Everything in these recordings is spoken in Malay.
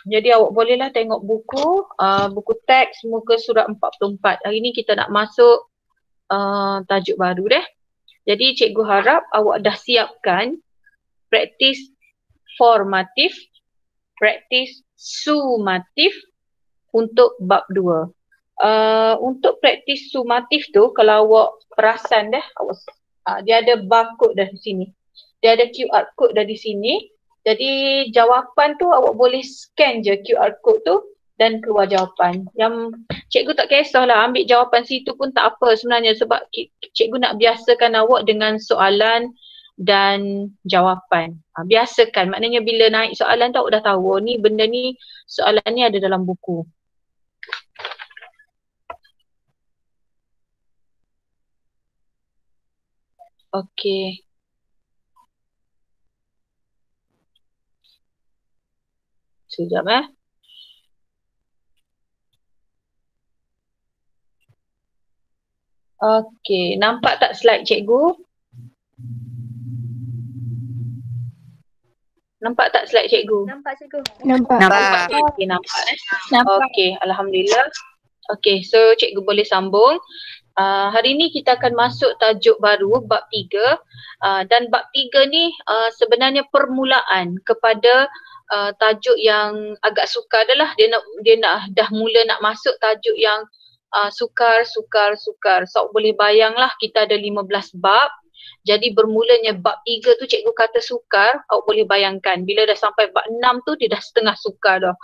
Jadi awak bolehlah tengok buku teks muka surat 44. Hari ni kita nak masuk tajuk baru deh. Jadi cikgu harap awak dah siapkan praktis formatif, praktis sumatif untuk bab 2. Untuk praktis sumatif tu kalau awak perasan dah, dia ada barcode dah di sini. Dia ada QR code dah di sini. Jadi jawapan tu awak boleh scan je QR code tu dan keluar jawapan. Yang cikgu tak kisahlah ambil jawapan situ pun tak apa sebenarnya sebab cikgu nak biasakan awak dengan soalan dan jawapan. Biasakan, maknanya bila naik soalan tu awak dah tahu ni benda ni, soalan ni ada dalam buku. Okey. Sekejap Okey, nampak tak slide cikgu? Nampak tak slide cikgu? Nampak cikgu. Nampak. Okey, nampak Okey, alhamdulillah. Okey, so cikgu boleh sambung. Hari ni kita akan masuk tajuk baru bab 3 dan bab 3 ni sebenarnya permulaan kepada tajuk yang agak sukar adalah dia nak dah mula nak masuk tajuk yang sukar. So boleh bayanglah kita ada 15 bab. Jadi bermulanya bab 3 tu cikgu kata sukar, awak boleh bayangkan bila dah sampai bab 6 tu dia dah setengah sukar dah.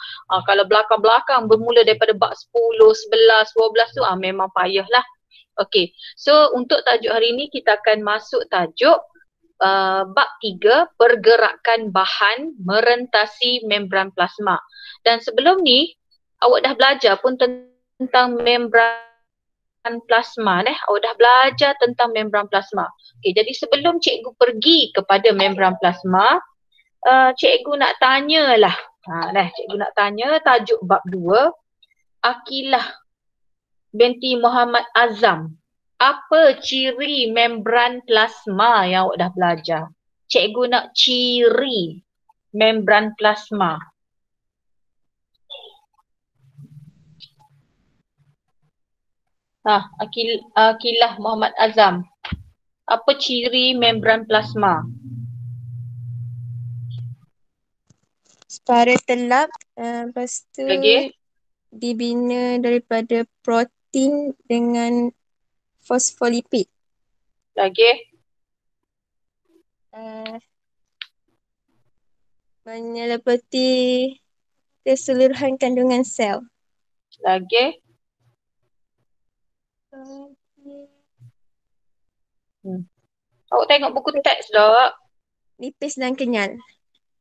Kalau belakang-belakang bermula daripada bab 10, 11, 12 tu memang payah lah. Okey, so untuk tajuk hari ni kita akan masuk tajuk bab 3, pergerakan bahan merentasi membran plasma. Dan sebelum ni awak dah belajar pun tentang membran plasma awak dah belajar tentang membran plasma. Okey, jadi sebelum cikgu pergi kepada membran plasma, cikgu nak tanyalah. Cikgu nak tanya tajuk bab 2, Akilah binti Muhammad Azam. Apa ciri membran plasma yang awak dah belajar? Cikgu nak ciri membran plasma. Akilah Muhammad Azam. Apa ciri membran plasma? Separa telap, lepas tu dibina daripada protein dengan fosfolipid. Lagi? Menyeliputi keseluruhan kandungan sel. Lagi? Awak tengok buku teks tak? Nipis dan kenyal.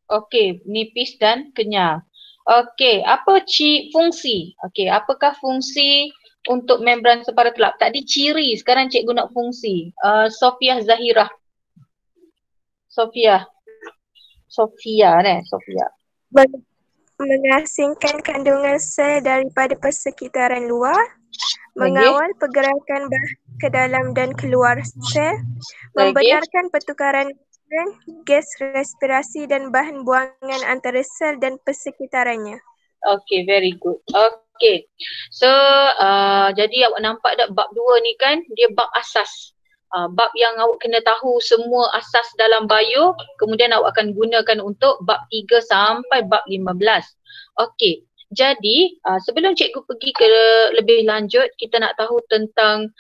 Okey, nipis dan kenyal. Okey, apa fungsi? Okey, apakah fungsi untuk membran separa telap? Tadi ciri, sekarang cikgu nak fungsi. Sofia Zahirah. Sofia. Mengasingkan kandungan sel daripada persekitaran luar, mengawal pergerakan bahan ke dalam dan keluar sel, membenarkan pertukaran gas respirasi dan bahan buangan antara sel dan persekitarannya. Okay, very good. Okay, so jadi awak nampak tak bab 2 ni kan dia bab asas. Bab yang awak kena tahu semua asas dalam bio, kemudian awak akan gunakan untuk bab 3 sampai bab 15. Okay, jadi sebelum cikgu pergi ke lebih lanjut, kita nak tahu tentang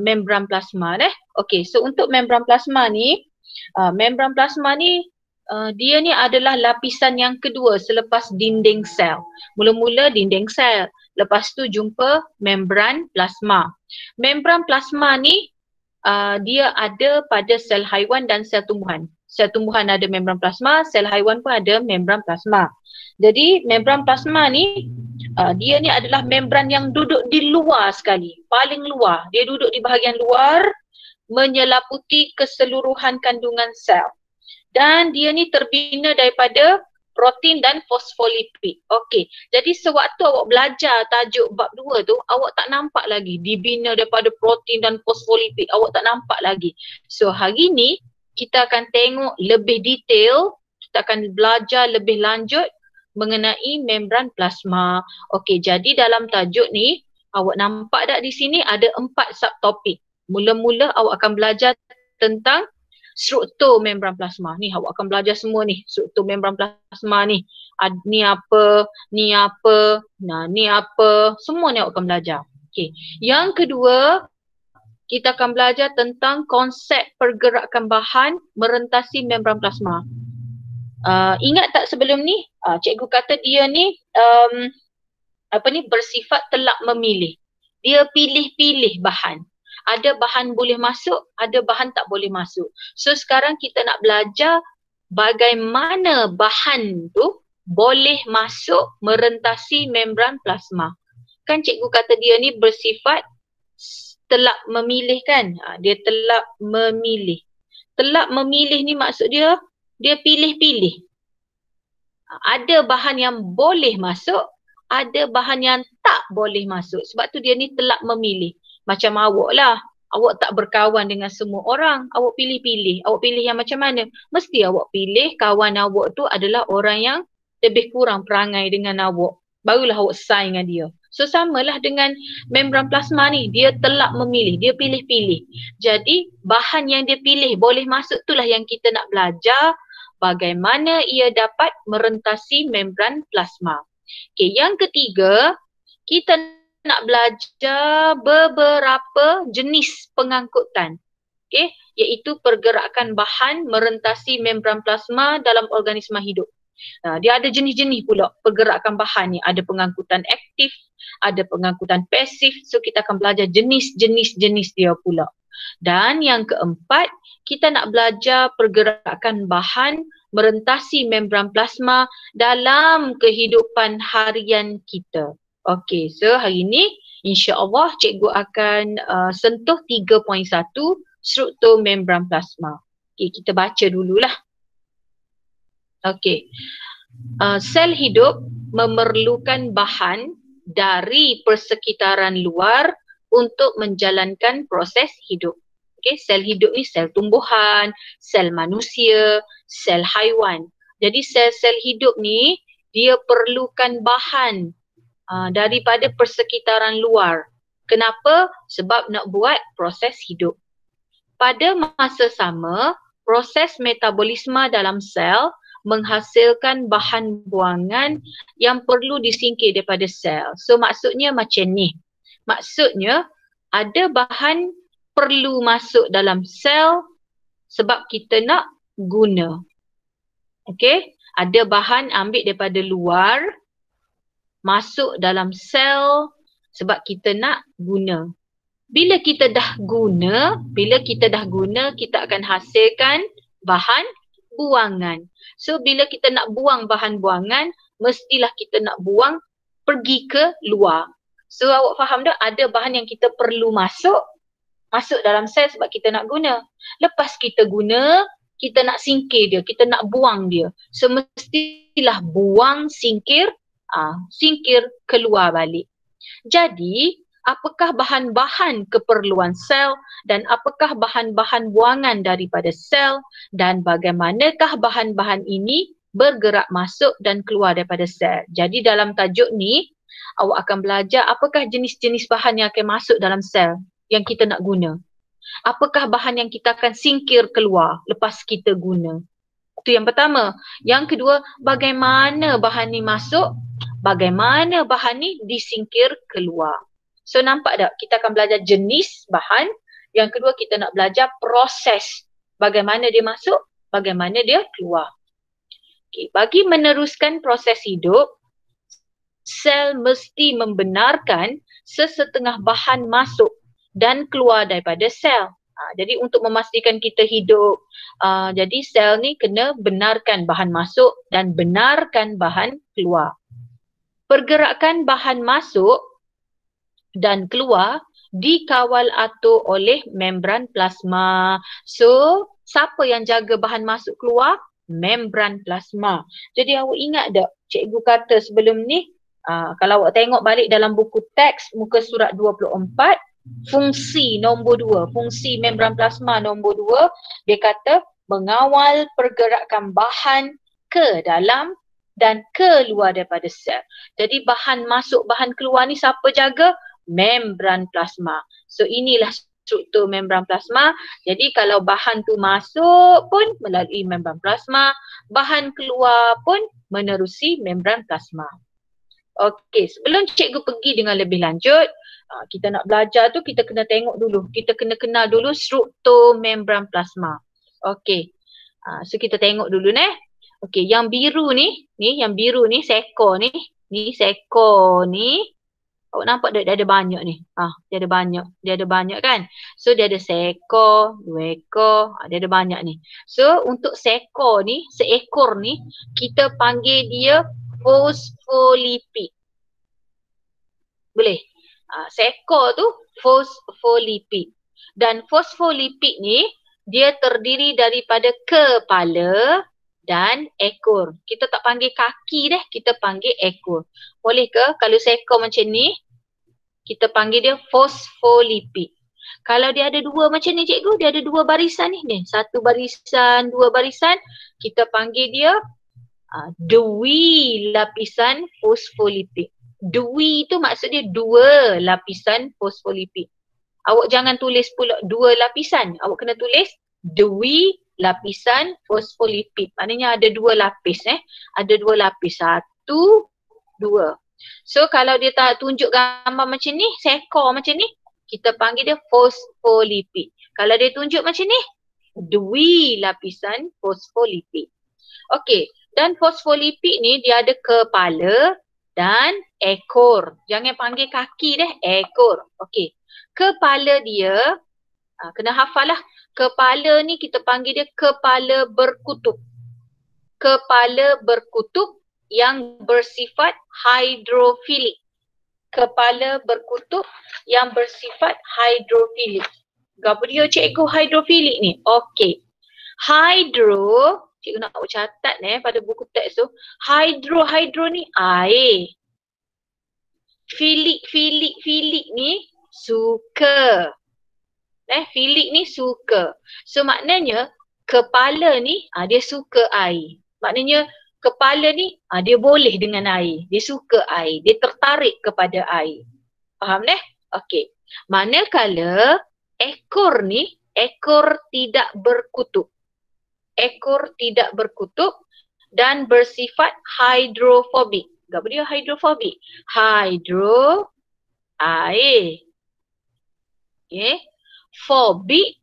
membran plasma . Okay, so untuk membran plasma ni, dia ni adalah lapisan yang kedua selepas dinding sel. Mula-mula dinding sel, lepas tu jumpa membran plasma. Membran plasma ni dia ada pada sel haiwan dan sel tumbuhan. Sel tumbuhan ada membran plasma, sel haiwan pun ada membran plasma. Jadi membran plasma ni dia ni adalah membran yang duduk di luar sekali, paling luar. Dia duduk di bahagian luar menyeliputi keseluruhan kandungan sel. Dan dia ni terbina daripada protein dan fosfolipid. Okey, jadi sewaktu awak belajar tajuk bab 2 tu, awak tak nampak lagi dibina daripada protein dan fosfolipid. Awak tak nampak lagi. So hari ni kita akan tengok lebih detail kita akan belajar lebih lanjut mengenai membran plasma. Okey, jadi dalam tajuk ni awak nampak tak di sini ada 4 subtopik. Mula-mula awak akan belajar tentang struktur membran plasma. Ni awak akan belajar semua ni, struktur membran plasma ni. Ni apa, ni apa, nah ni apa, semua ni awak akan belajar. Okey. Yang kedua, kita akan belajar tentang konsep pergerakan bahan merentasi membran plasma. Ingat tak sebelum ni, cikgu kata dia ni bersifat telak memilih. Dia pilih-pilih bahan. Ada bahan boleh masuk, ada bahan tak boleh masuk. So sekarang kita nak belajar bagaimana bahan tu boleh masuk merentasi membran plasma. Kan cikgu kata dia ni bersifat telak memilih kan? Dia telak memilih. Telak memilih ni maksud dia pilih-pilih. Ada bahan yang boleh masuk, ada bahan yang tak boleh masuk. Sebab tu dia ni telak memilih. Macam awak lah. Awak tak berkawan dengan semua orang. Awak pilih-pilih. Awak pilih yang macam mana? Mesti awak pilih kawan awak tu adalah orang yang lebih kurang perangai dengan awak. Barulah awak sign dengan dia. So samalah dengan membran plasma ni. Dia telak memilih. Dia pilih-pilih. Jadi bahan yang dia pilih boleh masuk itulah yang kita nak belajar. Bagaimana ia dapat merentasi membran plasma. Okay, yang ketiga, kita nak belajar beberapa jenis pengangkutan. Okay, iaitu pergerakan bahan merentasi membran plasma dalam organisma hidup. Dia ada jenis-jenis pula pergerakan bahan ni. Ada pengangkutan aktif, ada pengangkutan pasif. So kita akan belajar jenis-jenis dia pula. Dan yang keempat, kita nak belajar pergerakan bahan merentasi membran plasma dalam kehidupan harian kita. Okey, so hari ni insya-Allah cikgu akan sentuh 3.1 struktur membran plasma. Okey, kita baca dululah. Okey. Sel hidup memerlukan bahan dari persekitaran luar untuk menjalankan proses hidup. Okey, sel hidup ni sel tumbuhan, sel manusia, sel haiwan. Jadi sel-sel hidup ni dia perlukan bahan daripada persekitaran luar. Kenapa? Sebab nak buat proses hidup. Pada masa sama, proses metabolisme dalam sel menghasilkan bahan buangan yang perlu disingkir daripada sel. So maksudnya macam ni. Maksudnya ada bahan perlu masuk dalam sel sebab kita nak guna. Okey, ada bahan ambil daripada luar masuk dalam sel sebab kita nak guna. Bila kita dah guna, kita akan hasilkan bahan buangan. So bila kita nak buang bahan buangan, mestilah kita nak buang pergi ke luar. So awak faham tak? Ada bahan yang kita perlu masuk dalam sel sebab kita nak guna. Lepas kita guna, kita nak singkir dia, kita nak buang dia. So mestilah buang, singkir keluar balik. Jadi, apakah bahan-bahan keperluan sel dan apakah bahan-bahan buangan daripada sel dan bagaimanakah bahan-bahan ini bergerak masuk dan keluar daripada sel. Jadi dalam tajuk ni, awak akan belajar apakah jenis-jenis bahan yang akan masuk dalam sel yang kita nak guna. Apakah bahan yang kita akan singkir keluar lepas kita guna. Itu yang pertama. Yang kedua, bagaimana bahan ni masuk, bagaimana bahan ni disingkir keluar. So nampak tak? Kita akan belajar jenis bahan. Yang kedua, kita nak belajar proses. Bagaimana dia masuk, bagaimana dia keluar. Okay. Bagi meneruskan proses hidup, sel mesti membenarkan sesetengah bahan masuk dan keluar daripada sel. Jadi untuk memastikan kita hidup, jadi sel ni kena benarkan bahan masuk dan benarkan bahan keluar. Pergerakan bahan masuk dan keluar dikawal atur oleh membran plasma. So, siapa yang jaga bahan masuk keluar? Membran plasma. Jadi awak ingat tak cikgu kata sebelum ni, kalau awak tengok balik dalam buku teks muka surat 24, fungsi nombor 2, fungsi membran plasma nombor 2, dia kata mengawal pergerakan bahan ke dalam dan keluar daripada sel. Jadi bahan masuk, bahan keluar ni siapa jaga? Membran plasma. So inilah struktur membran plasma. Jadi kalau bahan tu masuk pun melalui membran plasma, bahan keluar pun menerusi membran plasma. Okey, sebelum cikgu pergi dengan lebih lanjut, kita nak belajar tu kita kena tengok dulu. Kita kena kenal dulu struktur membran plasma. Okey. So kita tengok dulu Okey, yang biru ni yang biru ni sekor ni. Ni sekor ni. Awak nampak dia ada banyak ni. Dia ada banyak. Dia ada banyak kan? So dia ada seekor, 2 ekor, dia ada banyak ni. So untuk seekor ni, seekor ni kita panggil dia fosfolipid. Boleh? Seekor tu fosfolipid. Dan fosfolipid ni dia terdiri daripada kepala dan ekor. Kita tak panggil kaki kita panggil ekor. Boleh ke kalau seekor macam ni, kita panggil dia fosfolipid. Kalau dia ada dua macam ni cikgu, dia ada dua barisan ni. Satu barisan, dua barisan, kita panggil dia dwi lapisan fosfolipid. Dwi tu maksud dia dua lapisan fosfolipid. Awak jangan tulis pula dua lapisan. Awak kena tulis dwi lapisan fosfolipid. Maknanya ada dua lapis Ada dua lapis. 1, 2. So kalau dia tak tunjuk gambar macam ni, seekor macam ni, kita panggil dia fosfolipid. Kalau dia tunjuk macam ni, dwi lapisan fosfolipid. Okey, dan fosfolipid ni dia ada kepala dan ekor. Jangan panggil kaki ekor. Okey. Kepala dia, kena hafal lah. Kepala ni kita panggil dia kepala berkutub. Kepala berkutub yang bersifat hidrofilik. Kepala berkutub yang bersifat hidrofilik. Apa dia cikgu hidrofilik ni? Okey. Hydro, cikgu nak catat pada buku teks tu. Hydro ni air. Filik ni suka. Filik ni suka. So maknanya kepala ni dia suka air. Maknanya kepala ni dia boleh dengan air. Dia suka air. Dia tertarik kepada air. Faham Okey. Manakala ekor ni, ekor tidak berkutub. Ekor tidak berkutub dan bersifat hidrofobik. Apa dia hidrofobik? Hydro, air. Okay. Fobik.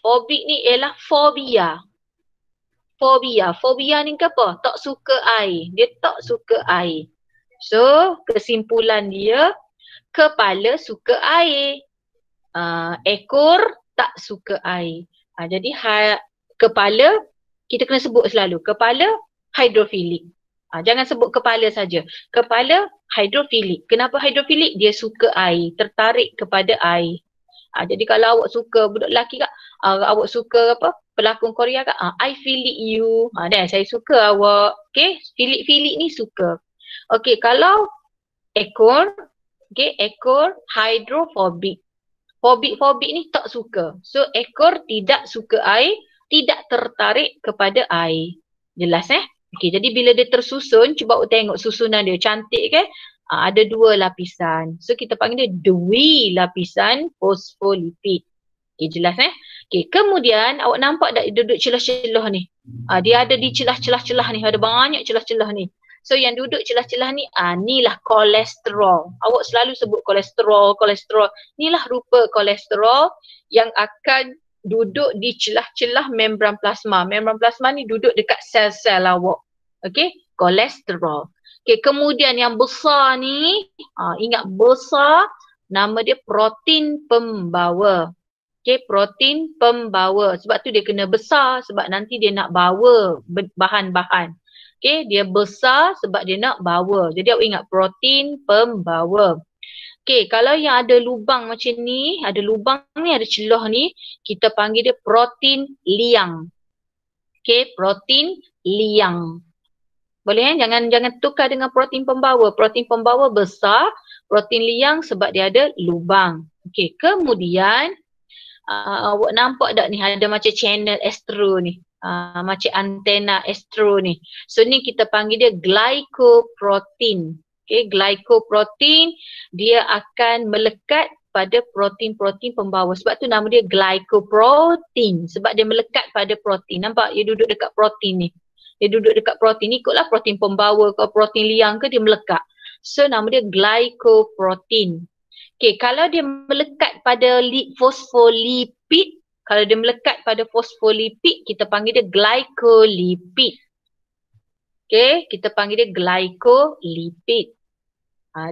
Fobik ni ialah fobia. Fobia ni ke apa? Tak suka air. Dia tak suka air. So, kesimpulan dia, kepala suka air. Ekor tak suka air. Jadi, kepala, kita kena sebut selalu. Kepala, hidrofilik. Jangan sebut kepala saja. Kepala, hidrofilik. Kenapa hidrofilik? Dia suka air. Tertarik kepada air. Jadi kalau awak suka budak lelaki kak, awak suka apa? Pelakon Korea kak, I feel it you. Saya suka awak. Okay, filik ni suka. Okay, kalau ekor, okay, ekor hidrofobik. Fobik ni tak suka. So ekor tidak suka air, tidak tertarik kepada air. Jelas Okay, jadi bila dia tersusun, cuba awak tengok susunan dia cantik kan? Ada dua lapisan. So kita panggil dia dwi lapisan fosfolipid. Okay, jelas Okay, kemudian awak nampak tak duduk celah-celah ni? Dia ada di celah-celah ni. Ada banyak celah-celah ni. So yang duduk celah-celah ni, inilah kolesterol. Awak selalu sebut kolesterol. Inilah rupa kolesterol yang akan duduk di celah-celah membran plasma. Membran plasma ni duduk dekat sel-sel awak. Okay, kolesterol. Okay, kemudian yang besar ni, ingat besar, nama dia protein pembawa. Okay, protein pembawa. Sebab tu dia kena besar sebab nanti dia nak bawa bahan-bahan. Okay, dia besar sebab dia nak bawa. Jadi awak ingat protein pembawa. Okay, kalau yang ada lubang macam ni, ada lubang ni, ada celah ni, kita panggil dia protein liang. Okay, protein liang. Boleh jangan tukar dengan protein pembawa. Protein pembawa besar, protein liang sebab dia ada lubang. Okey, kemudian awak nampak tak ni ada macam channel astro ni. Macam antena astro ni. So ni kita panggil dia glycoprotein. Okay, glycoprotein dia akan melekat pada protein-protein pembawa. Sebab tu nama dia glycoprotein. Sebab dia melekat pada protein. Nampak? Dia duduk dekat protein ni. Dia duduk dekat protein ni. Ikutlah protein pembawa ke protein liang ke dia melekat. So nama dia glycoprotein. Okay, kalau dia melekat pada fosfolipid, kalau dia melekat pada fosfolipid, kita panggil dia glycolipid. Okay, kita panggil dia glycolipid.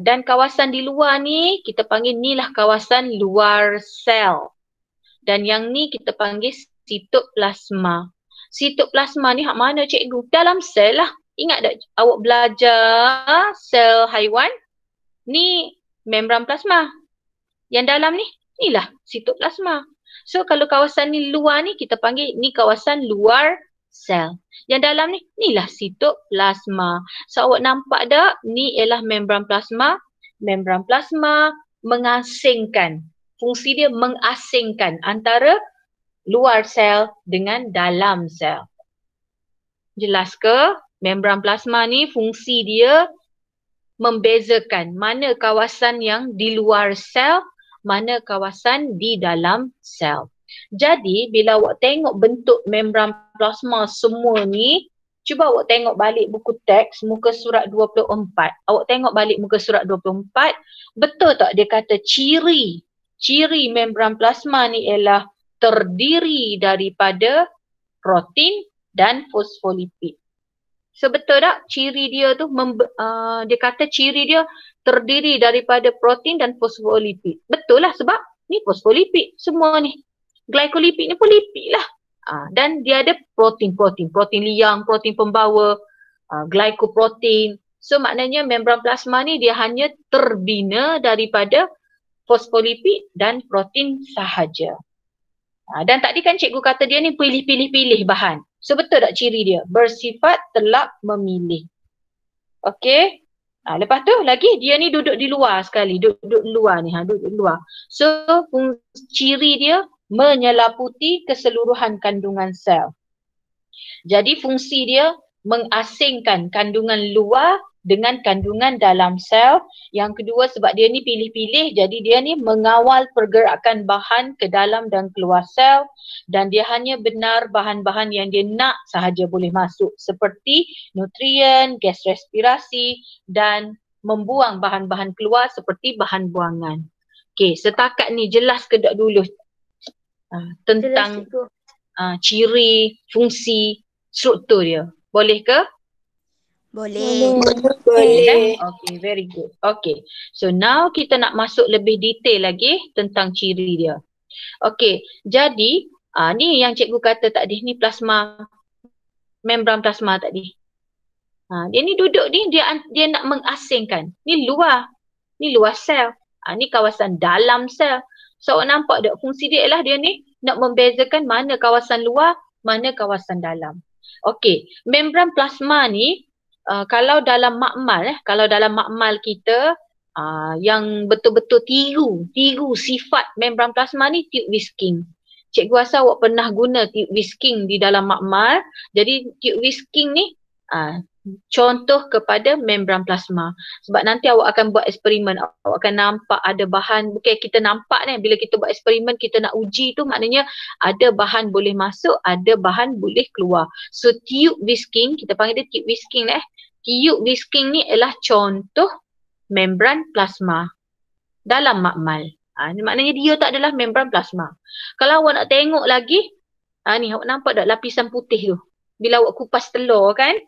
Dan kawasan di luar ni, kita panggil ni lah kawasan luar sel. Dan yang ni kita panggil sitoplasma. Sitoplasma ni hak mana cikgu? Dalam sel lah. Ingat tak awak belajar sel haiwan? Ni membran plasma. Yang dalam ni, inilah sitoplasma. So kalau kawasan ni luar ni, kita panggil ni kawasan luar sel. Yang dalam ni, inilah sitoplasma. So awak nampak tak? Ni ialah membran plasma. Membran plasma mengasingkan. Fungsi dia mengasingkan antara luar sel dengan dalam sel. Jelas ke? Membran plasma ni fungsi dia membezakan mana kawasan yang di luar sel, mana kawasan di dalam sel. Jadi bila awak tengok bentuk membran plasma semua ni, cuba awak tengok balik buku teks muka surat 24. Awak tengok balik muka surat 24, betul tak dia kata ciri membran plasma ni ialah terdiri daripada protein dan fosfolipid. So betul tak ciri dia tu, dia kata ciri dia terdiri daripada protein dan fosfolipid. Betul lah sebab ni fosfolipid semua ni. Glycolipid ni pun lipid lah. Dan dia ada protein liang, protein pembawa, glycoprotein. So maknanya membran plasma ni dia hanya terbina daripada fosfolipid dan protein sahaja. Dan tadi kan cikgu kata dia ni pilih bahan. So betul tak ciri dia? Bersifat telak memilih. Okey. Lepas tu lagi dia ni duduk di luar sekali. Duduk di luar ni. Duduk di luar. So ciri dia menyelaputi keseluruhan kandungan sel. Jadi fungsi dia mengasingkan kandungan luar dengan kandungan dalam sel. Yang kedua sebab dia ni pilih-pilih, jadi dia ni mengawal pergerakan bahan ke dalam dan keluar sel. Dan dia hanya benar bahan-bahan yang dia nak sahaja boleh masuk. Seperti nutrien, gas respirasi dan membuang bahan-bahan keluar seperti bahan buangan. Okey, setakat ni jelas ke tak dulu? Tentang ciri, fungsi, struktur dia. Boleh ke? Boleh. Okay, very good. Okay, so now kita nak masuk lebih detail lagi tentang ciri dia. Okay, jadi ni yang cikgu kata tadi, ni plasma, membran plasma tadi. Dia ni duduk ni, dia nak mengasingkan. Ni luar sel. Ni kawasan dalam sel. So awak nampak tak fungsi dia ialah dia ni nak membezakan mana kawasan luar, mana kawasan dalam. Okey, membran plasma ni kalau dalam makmal kita yang betul-betul tiru sifat membran plasma ni tube whisking. Cikgu rasa awak pernah guna tube whisking di dalam makmal. Jadi tube whisking ni contoh kepada membran plasma. Sebab nanti awak akan buat eksperimen, awak akan nampak ada bahan, bukan kita nampak ni, bila kita buat eksperimen kita nak uji tu maknanya ada bahan boleh masuk, ada bahan boleh keluar. So tube whisking, kita panggil dia tube whisking Tube whisking ni ialah contoh membran plasma dalam makmal. Maknanya dia tak adalah membran plasma. Kalau awak nak tengok lagi, ni awak nampak tak lapisan putih tu. Bila awak kupas telur kan,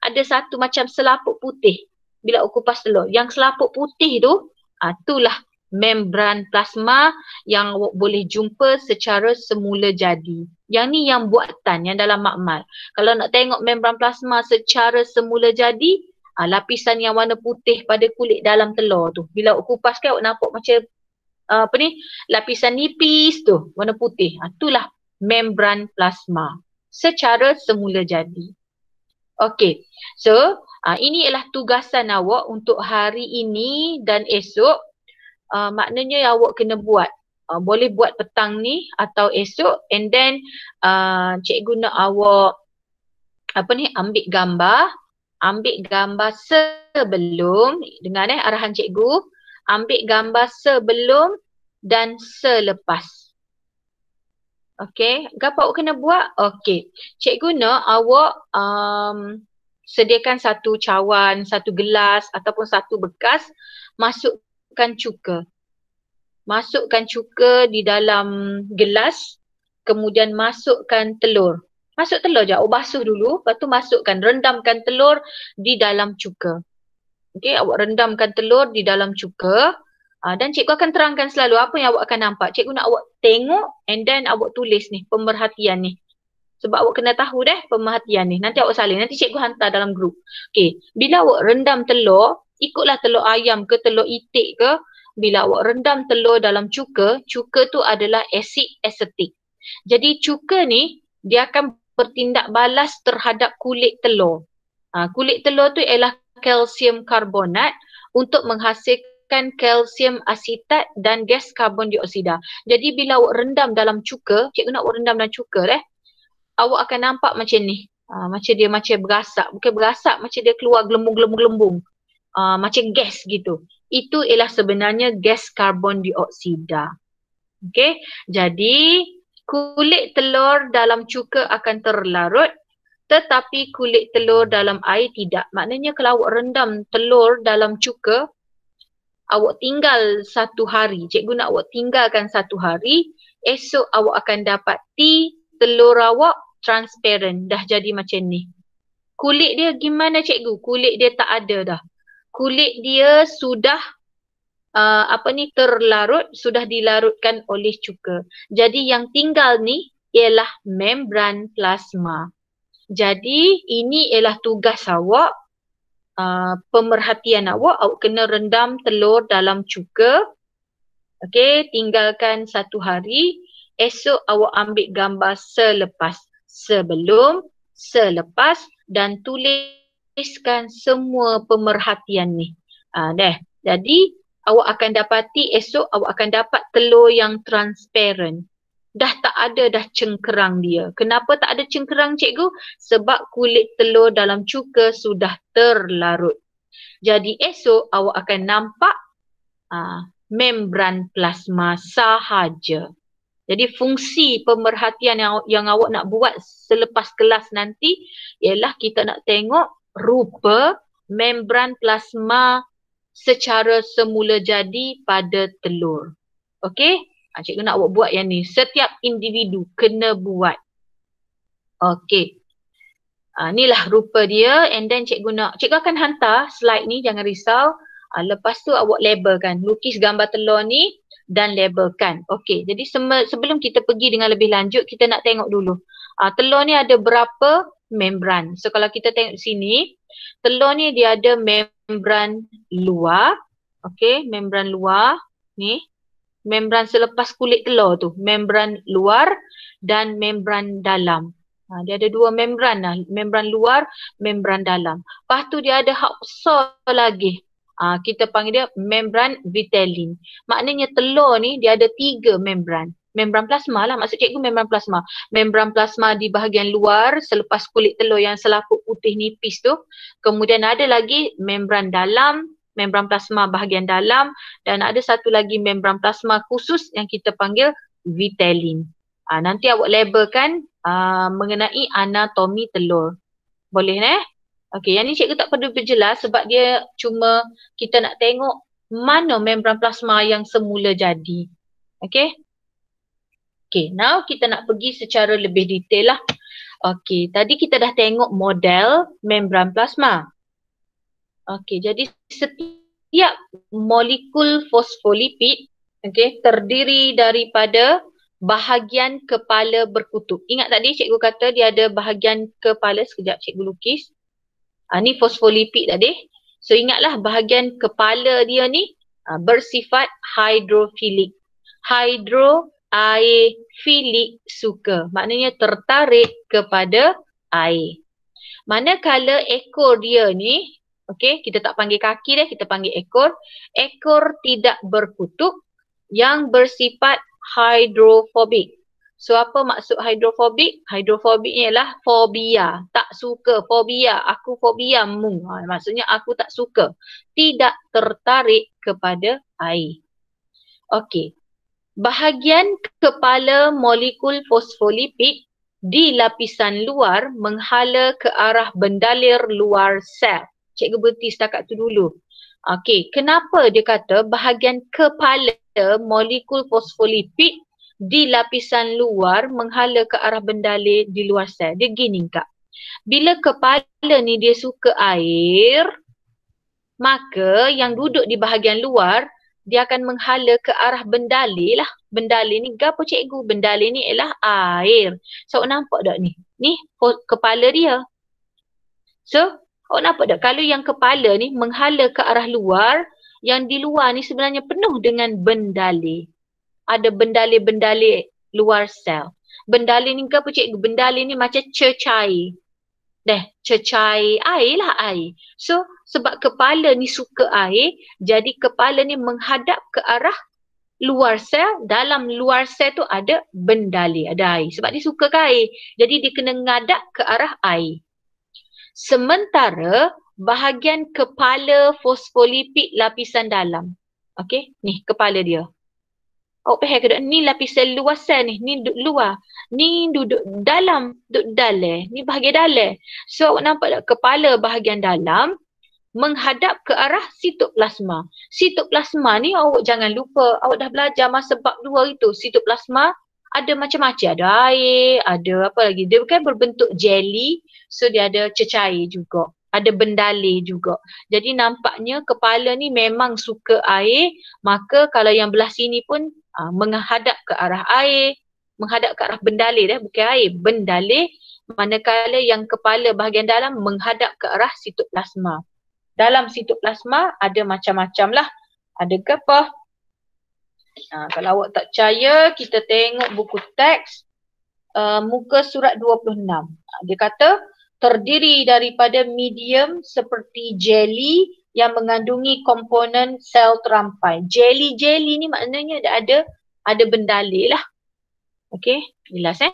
ada satu macam selaput putih. Bila awak kupas telur, yang selaput putih tu, itulah membran plasma yang awak boleh jumpa secara semula jadi. Yang ni yang buatan, yang dalam makmal. Kalau nak tengok membran plasma secara semula jadi, lapisan yang warna putih pada kulit dalam telur tu. Bila awak kupas kan awak nampak macam lapisan nipis tu, warna putih. Itulah membran plasma secara semula jadi. Okey, so ini ialah tugasan awak untuk hari ini dan esok. Maknanya awak kena buat boleh buat petang ni atau esok, and then cikgu nak awak ambil gambar sebelum, dengar arahan cikgu, ambil gambar sebelum dan selepas. Okey, apa awak kena buat? Okey, cikgu nak awak sediakan satu cawan, satu gelas ataupun satu bekas, masukkan cuka. Masukkan cuka di dalam gelas, kemudian masukkan telur. Masuk telur je, awak basuh dulu, lepas tu masukkan, rendamkan telur di dalam cuka. Okey, awak rendamkan telur di dalam cuka. Dan cikgu akan terangkan selalu apa yang awak akan nampak. Cikgu nak awak tengok and then awak tulis ni, pemerhatian ni. Sebab awak kena tahu pemerhatian ni. Nanti awak salin, nanti cikgu hantar dalam grup. Okey, bila awak rendam telur, ikutlah telur ayam ke telur itik ke, bila awak rendam telur dalam cuka, cuka tu adalah asid asetik. Jadi cuka ni, dia akan bertindak balas terhadap kulit telur. Kulit telur tu ialah kalsium karbonat untuk menghasilkan kalsium asetat dan gas karbon dioksida. Jadi bila awak rendam dalam cuka, cikgu nak awak rendam dalam cuka awak akan nampak macam ni. Macam dia macam berasak. Bukan berasak, macam dia keluar gelembung-gelembung. Macam gas gitu. Itu ialah sebenarnya gas karbon dioksida. Okey, jadi kulit telur dalam cuka akan terlarut, tetapi kulit telur dalam air tidak. Maknanya kalau awak rendam telur dalam cuka, awak tinggal 1 hari, cikgu nak awak tinggalkan 1 hari, esok awak akan dapati telur awak transparent, dah jadi macam ni. Kulit dia gimana cikgu? Kulit dia tak ada dah. Kulit dia sudah terlarut, sudah dilarutkan oleh cuka. Jadi yang tinggal ni ialah membran plasma. Jadi ini ialah tugas awak, pemerhatian awak kena rendam telur dalam cuka. Okey, tinggalkan 1 hari. Esok awak ambil gambar selepas, sebelum, selepas dan tuliskan semua pemerhatian ni. Jadi awak akan dapati esok awak akan dapat telur yang transparent. Dah tak ada dah cengkerang dia. Kenapa tak ada cengkerang cikgu? Sebab kulit telur dalam cuka sudah terlarut. Jadi esok awak akan nampak membran plasma sahaja. Jadi fungsi pemerhatian yang awak nak buat selepas kelas nanti ialah kita nak tengok rupa membran plasma secara semula jadi pada telur. Okey? Cikgu nak awak buat yang ni. Setiap individu kena buat. Okey. Inilah rupa dia, and then cikgu akan hantar slide ni, jangan risau. Lepas tu awak labelkan. Lukis gambar telur ni dan labelkan. Okey, jadi sebelum kita pergi dengan lebih lanjut, kita nak tengok dulu. Telur ni ada berapa membran. So kalau kita tengok sini, telur ni dia ada membran luar. Okey, membran luar ni. Membran selepas kulit telur tu. Membran luar dan membran dalam. Dia ada 2 membran lah. Membran luar, membran dalam. Lepas tu dia ada hak besar lagi. Kita panggil dia membran vitelline. Maknanya telur ni dia ada 3 membran. Membran plasma lah, maksud cikgu membran plasma. Membran plasma di bahagian luar selepas kulit telur yang selaput putih nipis tu. Kemudian ada lagi membran dalam, membran plasma bahagian dalam, dan ada satu lagi membran plasma khusus yang kita panggil vitelline. Nanti awak labelkan mengenai anatomi telur. Boleh Okey, yang ni cikgu tak perlu berjelas sebab dia cuma kita nak tengok mana membran plasma yang semula jadi. Okey? Okey, now kita nak pergi secara lebih detail lah. Okey, tadi kita dah tengok model membran plasma. Okey, jadi setiap molekul fosfolipid terdiri daripada bahagian kepala berkutub. Ingat tadi cikgu kata dia ada bahagian kepala, sekejap cikgu lukis. Ni fosfolipid tadi. So ingatlah bahagian kepala dia ni bersifat hidrofilik. Hidro, air, filik, suka. Maknanya tertarik kepada air. Manakala ekor dia ni, kita tak panggil kaki kita panggil ekor. Ekor tidak berkutub yang bersifat hydrophobic. So apa maksud hydrophobic? Hydrophobic ni ialah fobia, tak suka, fobia, aku fobia mu. Maksudnya aku tak suka, tidak tertarik kepada air. Okey. Bahagian kepala molekul fosfolipid di lapisan luar menghala ke arah bendalir luar sel. Cikgu berhenti setakat tu dulu. Okey, kenapa dia kata bahagian kepala molekul fosfolipid di lapisan luar menghala ke arah bendalir di luar sel? Dia gini Kak. Bila kepala ni dia suka air, maka yang duduk di bahagian luar dia akan menghala ke arah bendalir lah. Bendalir ni gapo cikgu? Bendalir ni ialah air. So nampak tak ni? Ni kepala dia. So nampak tak? Kalau yang kepala ni menghala ke arah luar, yang di luar ni sebenarnya penuh dengan bendalir. Ada bendalir-bendalir luar sel. Bendalir ni gapo cikgu? Bendalir ni macam cecair. Cecair air lah air. So sebab kepala ni suka air, jadi kepala ni menghadap ke arah luar sel. Dalam luar sel tu ada bendalir, ada air. Sebab dia suka ke air, jadi dia kena ngadap ke arah air. Sementara bahagian kepala fosfolipid lapisan dalam. Okey, ni kepala dia. Awak faham ke tak? Ni lapisan luar sel ni duduk luar. Ni duduk dalam, duduk dalam. Ni bahagian dalam. So awak nampak tak? Kepala bahagian dalam menghadap ke arah sitoplasma. Sitoplasma ni awak jangan lupa, awak dah belajar masa bab 2 itu. Sitoplasma ada macam-macam. Ada air, ada apa lagi. Dia bukan berbentuk jelly, so dia ada cecair juga. Ada bendalir juga. Jadi nampaknya kepala ni memang suka air, maka kalau yang belah sini pun menghadap ke arah air, menghadap ke arah bendalir, bukan air, bendalir, manakala yang kepala bahagian dalam menghadap ke arah sitoplasma. Dalam sitoplasma ada macam-macam lah. Ada ke apa? Kalau awak tak percaya, kita tengok buku teks muka surat 26. Dia kata terdiri daripada medium seperti jelly yang mengandungi komponen sel terampai. Jelly ni maknanya ada bendalir lah. Okey, jelas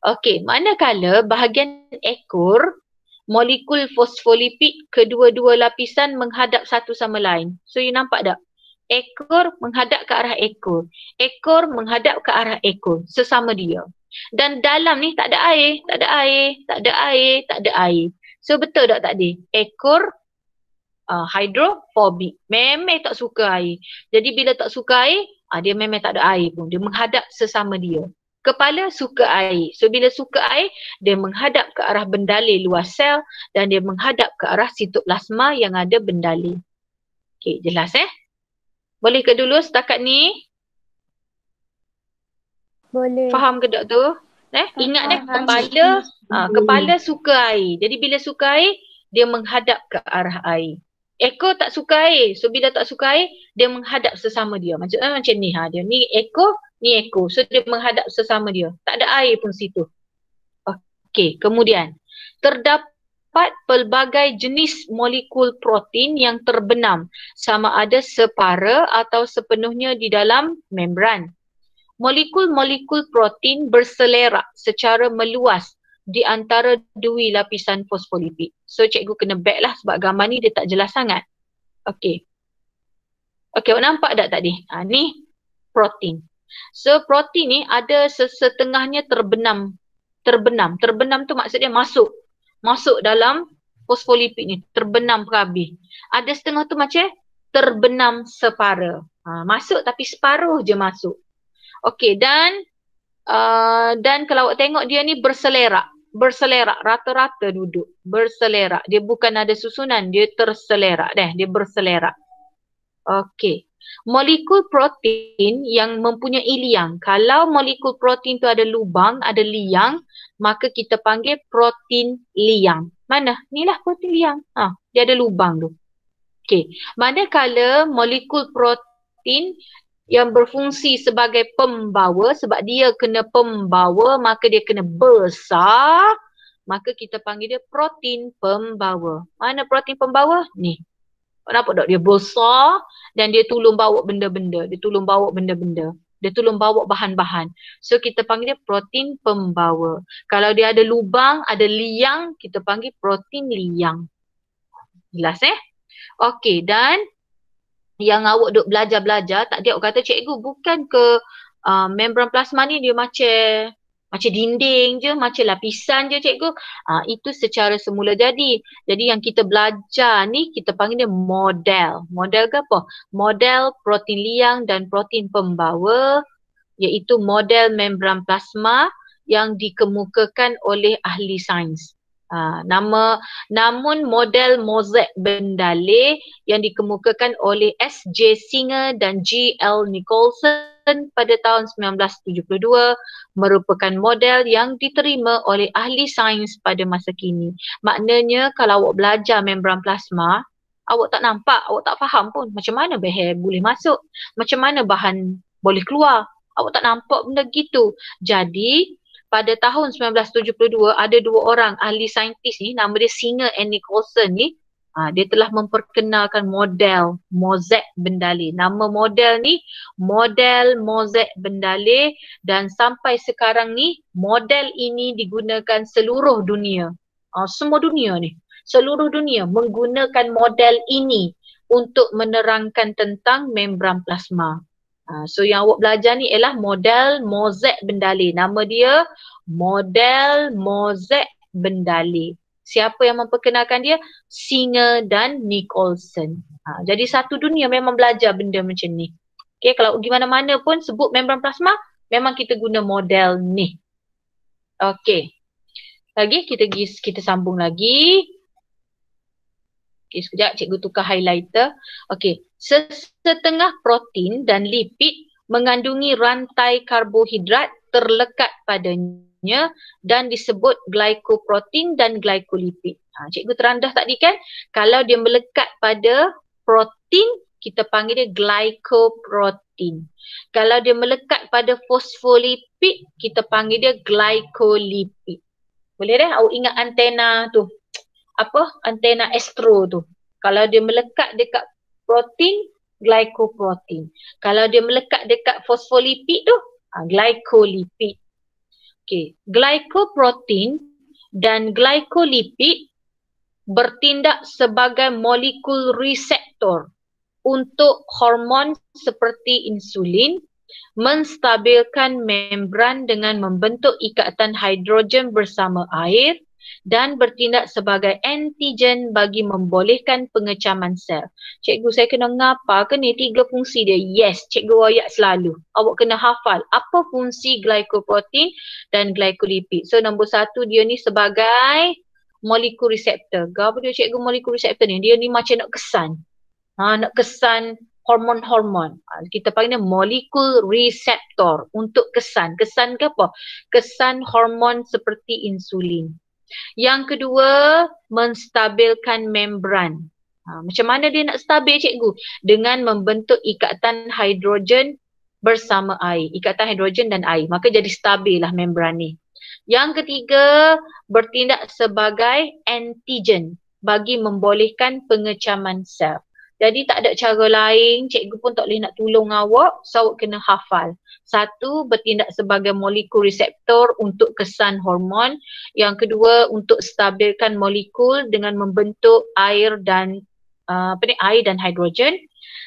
Okey, manakala bahagian ekor molekul fosfolipid kedua-dua lapisan menghadap satu sama lain. So you nampak tak? Ekor menghadap ke arah ekor. Ekor menghadap ke arah ekor. Sesama dia. Dan dalam ni tak ada air, tak ada air, tak ada air, tak ada air. So betul tak tadi? Ekor hydrophobic. Memang tak suka air. Jadi bila tak suka air, dia memang tak ada air pun. Dia menghadap sesama dia. Kepala suka air. So bila suka air, dia menghadap ke arah bendalir luar sel dan dia menghadap ke arah sitoplasma yang ada bendalir. Okey, jelas Boleh ke dulu setakat ni? Boleh. Faham ke tak tu? Ingat kepala suka air. Jadi bila suka air, dia menghadap ke arah air. Ekor tak suka air. So bila tak suka air, dia menghadap sesama dia. Maksudnya macam ni. Dia ni ekor, ni ekor. So dia menghadap sesama dia. Tak ada air pun situ. Okey, kemudian terdapat pelbagai jenis molekul protein yang terbenam, sama ada separa atau sepenuhnya di dalam membran. Molekul-molekul protein berselerak secara meluas di antara dui lapisan fosfolipid. So cikgu kena back lah sebab gambar ni dia tak jelas sangat. Okey. Okey, awak nampak tak tadi? Ni protein. So protein ni ada setengahnya terbenam. Terbenam tu maksudnya masuk dalam fosfolipid ni, terbenam ke habis. Ada setengah tu macam terbenam separa. Masuk tapi separuh je masuk. Okey, dan kalau awak tengok dia ni berselerak, rata-rata duduk, berselerak. Dia bukan ada susunan, dia terselerak dia berselerak. Okey. Molekul protein yang mempunyai liang. Kalau molekul protein tu ada lubang, ada liang, maka kita panggil protein liang. Mana? Inilah protein liang. Dia ada lubang tu. Okey. Manakala molekul protein yang berfungsi sebagai pembawa, sebab dia kena pembawa, maka dia kena besar, maka kita panggil dia protein pembawa. Mana protein pembawa? Ni. Nampak tak? Dia besar dan dia tolong bawa benda-benda. Dia tolong bawa bahan-bahan. So kita panggil dia protein pembawa. Kalau dia ada lubang, ada liang, kita panggil protein liang. Jelas Okey, dan yang awak duk belajar-belajar, tadi awak kata cikgu bukan ke membran plasma ni dia macam dinding je, macam lapisan je cikgu. Itu secara semula jadi. Jadi yang kita belajar ni kita panggil dia model. Model ke apa? Model protein liang dan protein pembawa, iaitu model membran plasma yang dikemukakan oleh ahli sains. Namun model mozaik bendaleh yang dikemukakan oleh S.J. Singer dan G.L. Nicholson pada tahun 1972 merupakan model yang diterima oleh ahli sains pada masa kini. Maknanya kalau awak belajar membran plasma, awak tak nampak, awak tak faham pun macam mana bahan boleh masuk, macam mana bahan boleh keluar. Awak tak nampak benda gitu. Jadi pada tahun 1972 ada dua orang ahli saintis ni, nama dia Singer and Nicholson ni, dia telah memperkenalkan model mozaik bendaleh. Nama model ni model mozaik bendaleh, dan sampai sekarang ni model ini digunakan seluruh dunia. Semua dunia ni, seluruh dunia menggunakan model ini untuk menerangkan tentang membran plasma. So yang awak belajar ni ialah model mozaik bendaleh. Nama dia model mozaik bendaleh. Siapa yang memperkenalkan dia? Singer dan Nicholson. Jadi satu dunia memang belajar benda macam ni. Okay, kalau pergi mana-mana pun sebut membran plasma, memang kita guna model ni. Okay. Lagi kita sambung lagi. Okay, sekejap cikgu tukar highlighter. Okay. Setengah protein dan lipid mengandungi rantai karbohidrat terlekat padanya dan disebut glycoprotein dan glycolipid. Cikgu terandah tadi kan, kalau dia melekat pada protein, kita panggil dia glycoprotein. Kalau dia melekat pada fosfolipid, kita panggil dia glycolipid. Boleh dah awak ingat antena tu. Apa? Antena astro tu. Kalau dia melekat dekat protein, glycoprotein. Kalau dia melekat dekat fosfolipid tu, glycolipid. Okay. Glycoprotein dan glycolipid bertindak sebagai molekul reseptor untuk hormon seperti insulin, menstabilkan membran dengan membentuk ikatan hidrogen bersama air, dan bertindak sebagai antigen bagi membolehkan pengecaman sel. Cikgu, saya kena ngapa ke ni 3 fungsi dia? Yes, cikgu wayak selalu. Awak kena hafal apa fungsi glycoprotein dan glycolipid. So nombor 1 dia ni sebagai molekul reseptor. Apa dia cikgu molekul reseptor ni? Dia ni macam nak kesan. Nak kesan hormon-hormon. Kita panggil molekul reseptor untuk kesan. Kesan ke apa? Kesan hormon seperti insulin. Yang kedua, menstabilkan membran. Macam mana dia nak stabil cikgu? Dengan membentuk ikatan hidrogen bersama air. Ikatan hidrogen dan air. Maka jadi stabil lah membran ni. Yang ketiga, bertindak sebagai antigen bagi membolehkan pengecaman sel. Jadi tak ada cara lain, cikgu pun tak boleh nak tolong awak, so awak kena hafal. 1, bertindak sebagai molekul reseptor untuk kesan hormon. Yang kedua, untuk stabilkan molekul dengan membentuk air dan air dan hidrogen.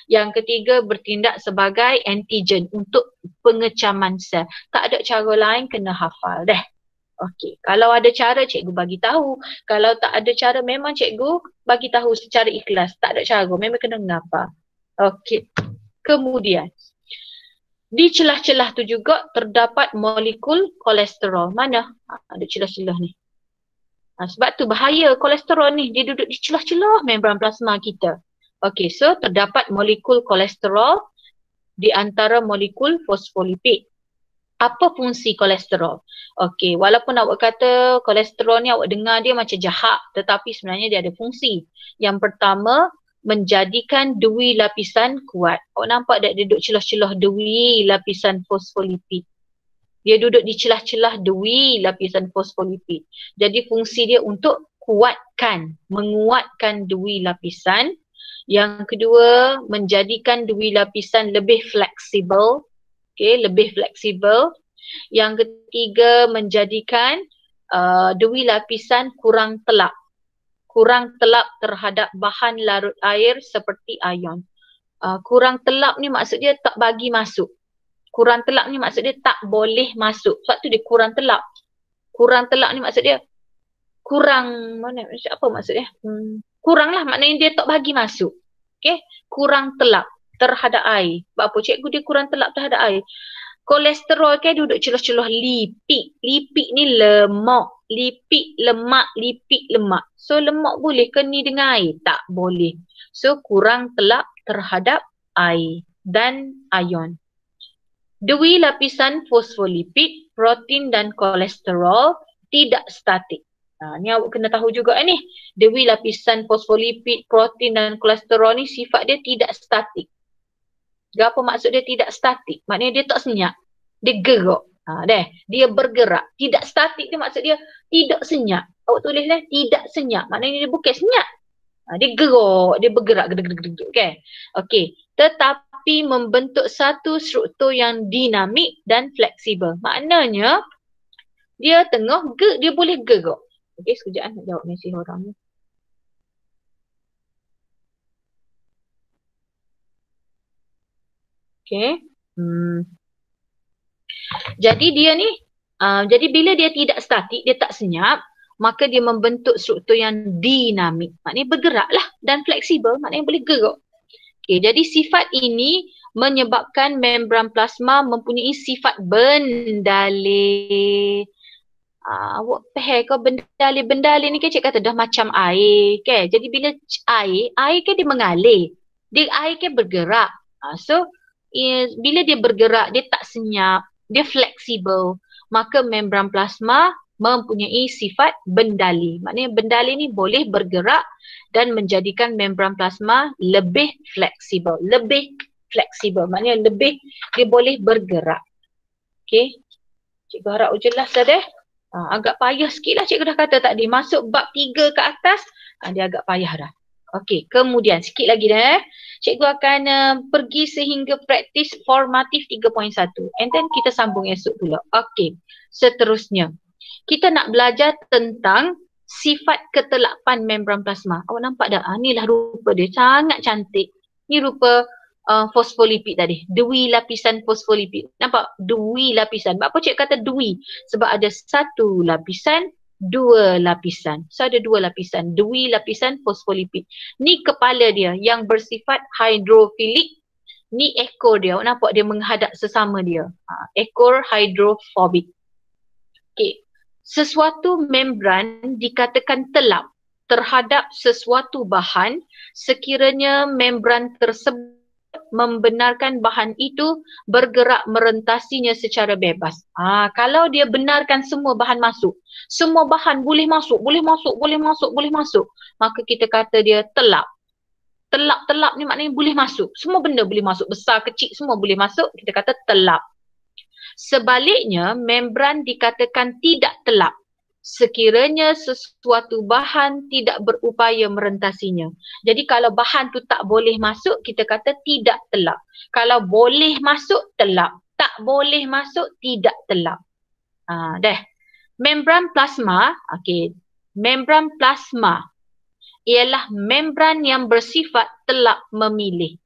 Yang ketiga, bertindak sebagai antigen untuk pengecaman sel. Tak ada cara lain, kena hafal dah. Okey, kalau ada cara cikgu bagi tahu. Kalau tak ada cara memang cikgu bagi tahu secara ikhlas. Tak ada cara, memang kena ngapa. Okey. Kemudian di celah-celah tu juga terdapat molekul kolesterol. Mana? Ada celah-celah ni. Sebab tu bahaya kolesterol ni, dia duduk di celah-celah membran plasma kita. Okey, so terdapat molekul kolesterol di antara molekul fosfolipid. Apa fungsi kolesterol? Okey, walaupun awak kata kolesterol ni awak dengar dia macam jahat, tetapi sebenarnya dia ada fungsi. Yang pertama, menjadikan dui lapisan kuat. Awak nampak tak dia duduk celah-celah dui lapisan fosfolipid? Dia duduk di celah-celah dui lapisan fosfolipid. Jadi fungsi dia untuk kuatkan, menguatkan dui lapisan. Yang kedua, menjadikan dui lapisan lebih fleksibel. Okay, lebih fleksibel. Yang ketiga, menjadikan dui lapisan kurang telap. Kurang telap terhadap bahan larut air seperti ion. Kurang telap ni maksud dia tak bagi masuk. Kurang telap ni maksud dia tak boleh masuk. Sebab tu dia kurang telap. Kurang telap ni maksud dia kurang, apa maksud dia? Kurang lah, maknanya dia tak bagi masuk. Okay, kurang telap terhadap air. Sebab apa? Cikgu dia kurang telap terhadap air. Kolesterol kan duduk celah-celah lipid. Lipid ni lemak. Lipid lemak, lipid lemak. So lemak boleh ke ni dengan air? Tak boleh. So kurang telap terhadap air dan ion. Dui lapisan fosfolipid, protein dan kolesterol tidak statik. Ni awak kena tahu juga ni. Dui lapisan fosfolipid, protein dan kolesterol ni sifat dia tidak statik. Apa maksud dia tidak statik? Maknanya dia tak senyap. Dia gerak. Dia bergerak. Tidak statik dia maksud dia tidak senyap. Awak tulis tidak senyap. Maknanya dia bukan senyap. Dia gerak, dia bergerak. Okay. Okay. Tetapi membentuk satu struktur yang dinamik dan fleksibel. Maknanya dia dia boleh gerak. Okay, sekejap nak jawab mesej orang ni. Okay. Jadi dia ni, jadi bila dia tidak statik, dia tak senyap, maka dia membentuk struktur yang dinamik. Maknanya bergerak lah dan fleksibel, maknanya boleh gerak. Okay, jadi sifat ini menyebabkan membran plasma mempunyai sifat bendalih. Awak faham ke bendalih? Bendalih ni kan cik kata dah macam air. Okay? Jadi bila air kan dia mengalir. Air kan bergerak. So, bila dia bergerak, dia tak senyap, dia fleksibel, maka membran plasma mempunyai sifat bendalih. Maknanya bendalih ni boleh bergerak dan menjadikan membran plasma lebih fleksibel. Lebih fleksibel, maknanya dia boleh bergerak. Okay. Cikgu harap jelas dah deh. Agak payah sikit lah cikgu dah kata tadi. Masuk bab 3 ke atas, dia agak payah dah. Okey, kemudian sikit lagi dah. Cikgu akan pergi sehingga praktis formatif 3.1. And then kita sambung esok pula. Okey, seterusnya. Kita nak belajar tentang sifat ketelapan membran plasma. Awak nampak tak? Inilah rupa dia. Sangat cantik. Ni rupa fosfolipid tadi. Dui lapisan fosfolipid. Nampak? Dui lapisan. Apa cikgu kata dui? Sebab ada satu lapisan, dua lapisan. So ada dua lapisan. Dui lapisan fosfolipid. Ni kepala dia yang bersifat hidrofilik. Ni ekor dia. Awak nampak dia menghadap sesama dia. Ekor hidrofobik. Okay. Sesuatu membran dikatakan telap terhadap sesuatu bahan sekiranya membran tersebut membenarkan bahan itu bergerak merentasinya secara bebas. Kalau dia benarkan semua bahan masuk, semua bahan boleh masuk, maka kita kata dia telap. Telap ni maknanya boleh masuk. Semua benda boleh masuk, besar, kecil semua boleh masuk, kita kata telap. Sebaliknya, membran dikatakan tidak telap sekiranya sesuatu bahan tidak berupaya merentasinya. Jadi kalau bahan tu tak boleh masuk, kita kata tidak telap. Kalau boleh masuk, telap. Tak boleh masuk, tidak telap. Membran plasma, okey. Membran plasma ialah membran yang bersifat telap memilih.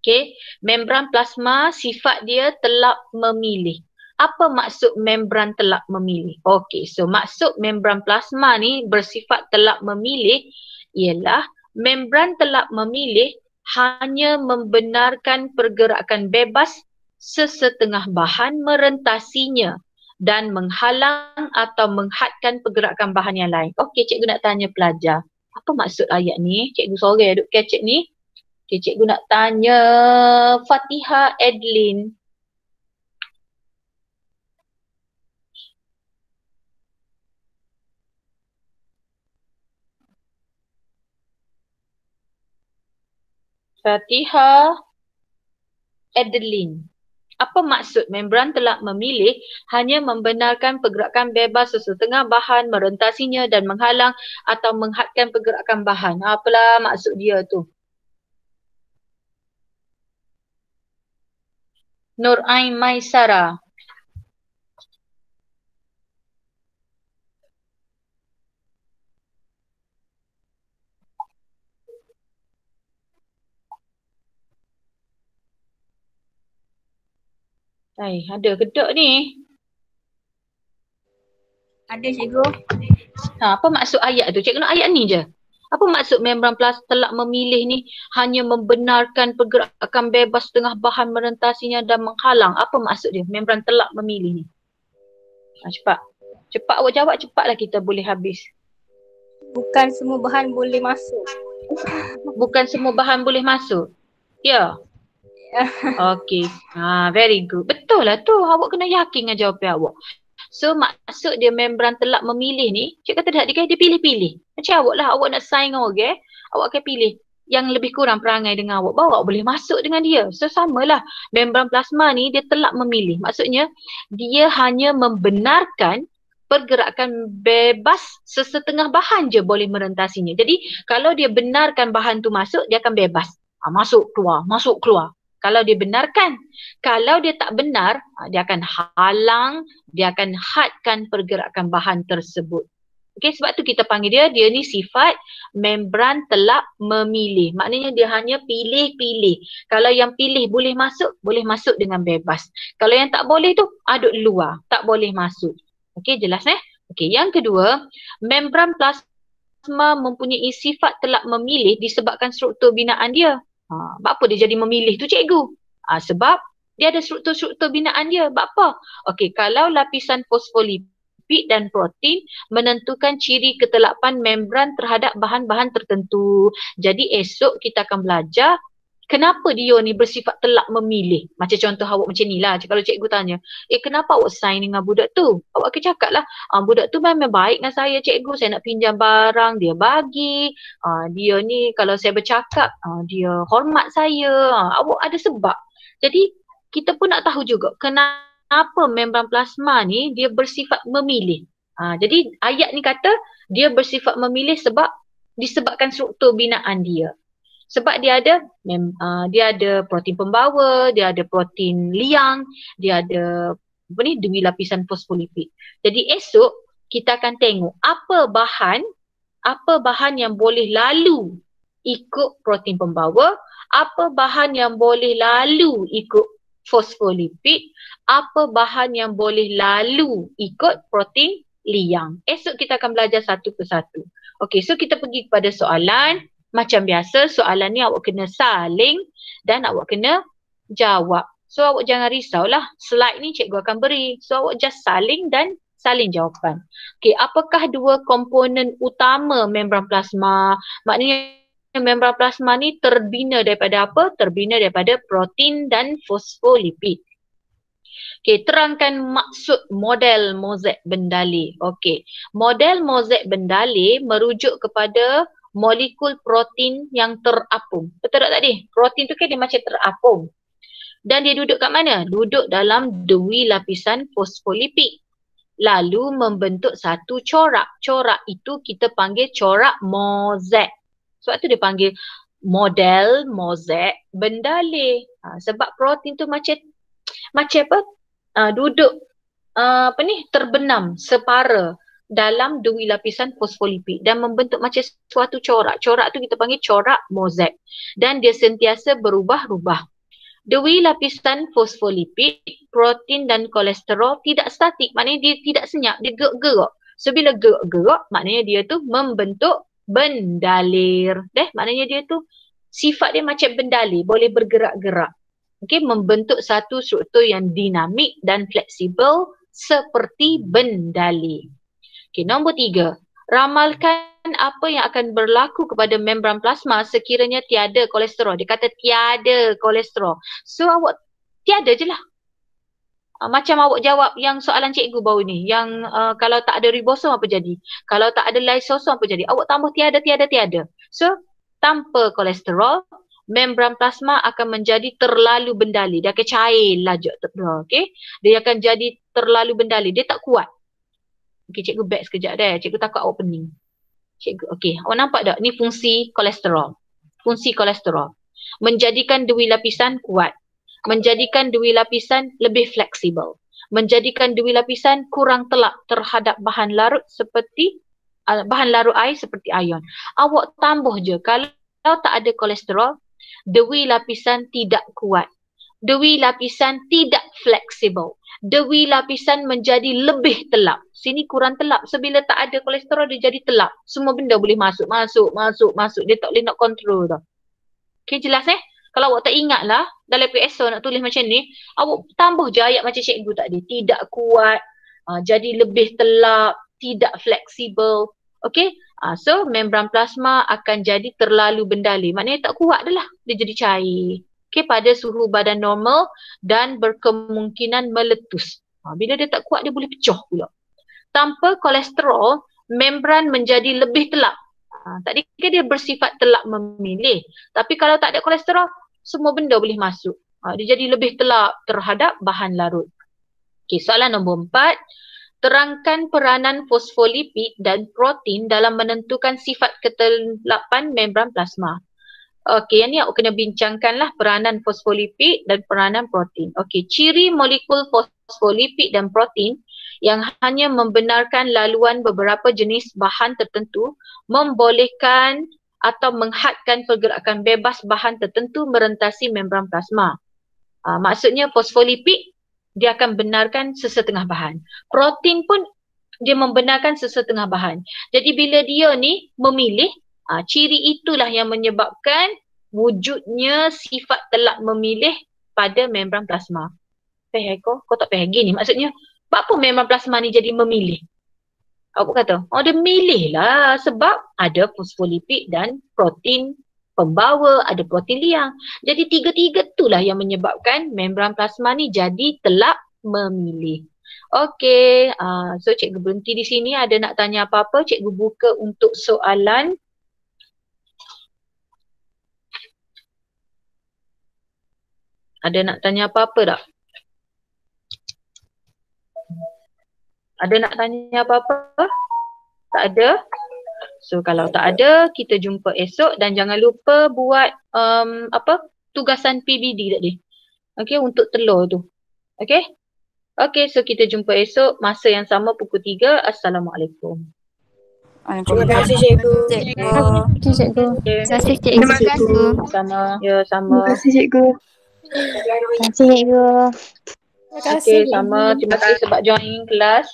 Okey, membran plasma sifat dia telap memilih. Apa maksud membran telap memilih? Okey, so maksud membran plasma ni bersifat telap memilih ialah membran telap memilih hanya membenarkan pergerakan bebas sesetengah bahan merentasinya dan menghalang atau menghadkan pergerakan bahan yang lain. Okey, cikgu nak tanya pelajar. Apa maksud ayat ni? Cikgu sorang duk kecek ni. Okay, cikgu nak tanya Fatihah Edlin. Fatihah Edlin. Apa maksud membran telap memilih hanya membenarkan pergerakan bebas sesetengah bahan merentasinya dan menghalang atau menghadkan pergerakan bahan? Apalah maksud dia tu? Nur Ain Maisara. Ada kedok ni. Ada cikgu. Apa maksud ayat tu? Cikgu nak ayat ni je. Apa maksud membran telak memilih ni hanya membenarkan pergerakan bebas tengah bahan merentasinya dan menghalang? Apa maksud dia? Membran telak memilih ni. Cepat. Cepat awak jawab, cepatlah kita boleh habis. Bukan semua bahan boleh masuk. Bukan semua bahan boleh masuk. Ya. Okay. Very good. Betul lah tu. Awak kena yakin dengan jawapan awak. So maksud dia membran telak memilih ni, cik kata dia pilih-pilih. Macam awak lah, awak nak sign dengan orang, awak akan pilih yang lebih kurang perangai dengan awak, baru awak boleh masuk dengan dia. So samalah, membran plasma ni dia telak memilih. Maksudnya dia hanya membenarkan pergerakan bebas sesetengah bahan je boleh merentasinya. Jadi kalau dia benarkan bahan tu masuk, dia akan bebas. Masuk keluar. Kalau dia benarkan. Kalau dia tak benar, dia akan halang, dia akan hadkan pergerakan bahan tersebut. Okey, sebab tu kita panggil dia ni sifat membran telak memilih. Maknanya dia hanya pilih-pilih. Kalau yang pilih boleh masuk dengan bebas. Kalau yang tak boleh tu, duduk luar, tak boleh masuk. Okey, jelas Okey, yang kedua, membran plasma mempunyai sifat telak memilih disebabkan struktur binaan dia. Apa dia jadi memilih tu cikgu? Sebab dia ada struktur-struktur binaan dia. Apa? Okey, kalau lapisan fosfolipid dan protein menentukan ciri ketelapan membran terhadap bahan-bahan tertentu. Jadi esok kita akan belajar kenapa dia ni bersifat telak memilih. Macam contoh awak macam ni lah. Kalau cikgu tanya, kenapa awak sign dengan budak tu? Awak akan cakap lah, budak tu memang baik dengan saya cikgu. Saya nak pinjam barang, dia bagi. Dia ni kalau saya bercakap, dia hormat saya. Awak ada sebab. Jadi kita pun nak tahu juga kenapa membran plasma ni dia bersifat memilih. Jadi ayat ni kata dia bersifat memilih sebab disebabkan struktur binaan dia. Sebab dia ada protein pembawa, dia ada protein liang, dia ada demi lapisan fosfolipid. Jadi esok kita akan tengok apa bahan yang boleh lalu ikut protein pembawa, apa bahan yang boleh lalu ikut fosfolipid, apa bahan yang boleh lalu ikut protein liang. Esok kita akan belajar satu persatu. Okey, so kita pergi kepada soalan. Macam biasa, soalan ni awak kena saling dan awak kena jawab. So awak jangan risaulah, slide ni cikgu akan beri. So awak just saling dan saling jawapan. Okey, apakah dua komponen utama membran plasma? Maknanya membran plasma ni terbina daripada apa? Terbina daripada protein dan fosfolipid. Okey, terangkan maksud model mozaik bendalih. Okey, model mozaik bendalih merujuk kepada molekul protein yang terapung. Betul tak tadi? Protein tu kan dia macam terapung. Dan dia duduk kat mana? Duduk dalam dui lapisan fosfolipid. Lalu membentuk satu corak. Corak itu kita panggil corak mozaik. Sebab tu dia panggil model mozaik bendalih. Sebab protein tu macam apa? Duduk terbenam separa dalam dui lapisan fosfolipid dan membentuk macam suatu corak. Corak tu kita panggil corak mozaik. Dan dia sentiasa berubah-ubah. Dui lapisan fosfolipid, protein dan kolesterol tidak statik. Maknanya dia tidak senyap, dia gerak-gerak. So bila gerak-gerak, maknanya dia tu membentuk bendalir. Maknanya dia tu sifat dia macam bendalir, boleh bergerak-gerak. Okey, membentuk satu struktur yang dinamik dan fleksibel seperti bendalir. Okey, nombor 3. Ramalkan apa yang akan berlaku kepada membran plasma sekiranya tiada kolesterol. Dia kata tiada kolesterol. So awak tiada je lah. Macam awak jawab yang soalan cikgu baru ni. Yang kalau tak ada ribosom apa jadi? Kalau tak ada lysosom apa jadi? Awak tambah tiada. So tanpa kolesterol, membran plasma akan menjadi terlalu bendalir. Dia akan cair laju. Okay? Dia akan jadi terlalu bendalir. Dia tak kuat. Okay, cikgu back sekejap dah. Cikgu takut awak pening. Cikgu, okay. Awak nampak tak? Ni fungsi kolesterol. Fungsi kolesterol. Menjadikan dui lapisan kuat. menjadikan dui lapisan lebih fleksibel, menjadikan dui lapisan kurang telak terhadap bahan larut seperti bahan larut air seperti ion. Awak tambah je, kalau tak ada kolesterol, dui lapisan tidak kuat. Dui lapisan tidak fleksibel. Dui lapisan menjadi lebih telap. Sini kurang telap. So bila tak ada kolesterol dia jadi telap. Semua benda boleh masuk. Dia tak boleh nak kontrol tau. Okay, jelas Kalau awak tak ingat lah, dalam PSO nak tulis macam ni, awak tambah je ayat macam cikgu tadi. Tidak kuat, jadi lebih telap, tidak fleksibel. Okay, so membran plasma akan jadi terlalu bendali. Maknanya tak kuat dah lah. Dia jadi cair. Okay, pada suhu badan normal dan berkemungkinan meletus. Bila dia tak kuat, dia boleh pecah pula. Tanpa kolesterol, membran menjadi lebih telap. Tadi kan dia bersifat telap memilih. Tapi kalau tak ada kolesterol, semua benda boleh masuk. Dia jadi lebih telap terhadap bahan larut. Okay, soalan nombor 4. Terangkan peranan fosfolipid dan protein dalam menentukan sifat ketelapan membran plasma. Okey, yang ni awak kena bincangkanlah peranan fosfolipid dan peranan protein. Okey, ciri molekul fosfolipid dan protein yang hanya membenarkan laluan beberapa jenis bahan tertentu membolehkan atau menghadkan pergerakan bebas bahan tertentu merentasi membran plasma. Maksudnya fosfolipid dia akan benarkan sesetengah bahan. Protein pun dia membenarkan sesetengah bahan. Jadi bila dia ni memilih, ciri itulah yang menyebabkan wujudnya sifat telak memilih pada membran plasma. Faham kau? Kau tak faham gini maksudnya. Apa membran plasma ni jadi memilih? Awak kata, dia milih lah sebab ada fosfolipid dan protein pembawa, ada protein liang. Jadi tiga-tiga itulah yang menyebabkan membran plasma ni jadi telak memilih. Okey, so cikgu berhenti di sini. Ada nak tanya apa-apa? Cikgu buka untuk soalan. Ada nak tanya apa-apa tak? Ada nak tanya apa-apa? Tak ada? So kalau tak ada, kita jumpa esok dan jangan lupa buat tugasan PBD tadi. Okey, untuk telur tu. Okey? Okey, so kita jumpa esok masa yang sama pukul 3. Assalamualaikum. Terima kasih cikgu. Terima kasih cikgu. Terima kasih cikgu. Terima kasih. Sama. Ya, sama. Terima kasih cikgu. Terima kasih cikgu. Okey, sama. Terima kasih sebab join kelas.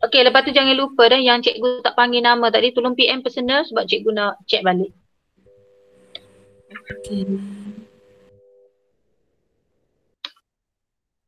Okey, lepas tu jangan lupa dah yang cikgu tak panggil nama tadi, tolong PM personal sebab cikgu nak check balik. Okay.